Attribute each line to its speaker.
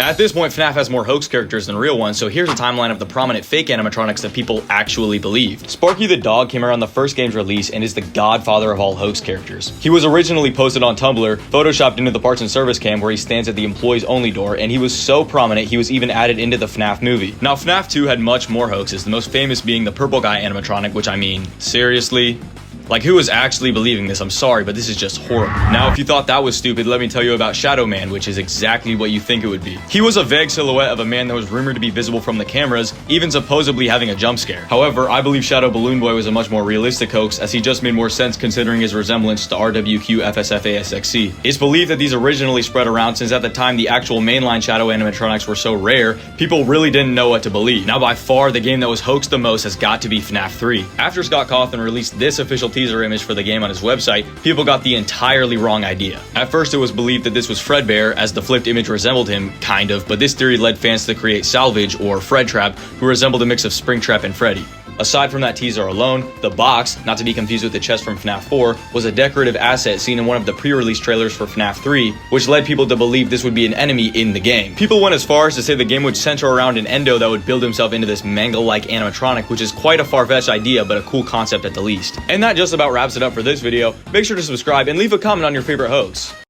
Speaker 1: At this point, FNaF has more hoax characters than real ones, so here's a timeline of the prominent fake animatronics that people actually believed. Sparky the dog came around the first game's release and is the godfather of all hoax characters. He was originally posted on Tumblr, photoshopped into the parts and service cam where he stands at the employees only door, and he was so prominent he was even added into the FNaF movie. Now, FNaF 2 had much more hoaxes, the most famous being the purple guy animatronic, which I mean, seriously? Like, who is actually believing this? I'm sorry, but this is just horrible. Now, if you thought that was stupid, let me tell you about Shadow Man, which is exactly what you think it would be. He was a vague silhouette of a man that was rumored to be visible from the cameras, even supposedly having a jump scare. However, I believe Shadow Balloon Boy was a much more realistic hoax, as he just made more sense considering his resemblance to RWQ FSFASXC. It's believed that these originally spread around since at the time the actual mainline Shadow animatronics were so rare, people really didn't know what to believe. Now, by far, the game that was hoaxed the most has got to be FNaF 3. After Scott Cawthon released this official teaser image for the game on his website, people got the entirely wrong idea. At first, it was believed that this was Fredbear, as the flipped image resembled him, kind of, but this theory led fans to create Salvage, or Fred Trap, who resembled a mix of Springtrap and Freddy. Aside from that teaser alone, the box, not to be confused with the chest from FNaF 4, was a decorative asset seen in one of the pre-release trailers for FNaF 3, which led people to believe this would be an enemy in the game. People went as far as to say the game would center around an Endo that would build himself into this Mangle-like animatronic, which is quite a far-fetched idea, but a cool concept at the least. And that just about wraps it up for this video. Make sure to subscribe and leave a comment on your favorite hoax.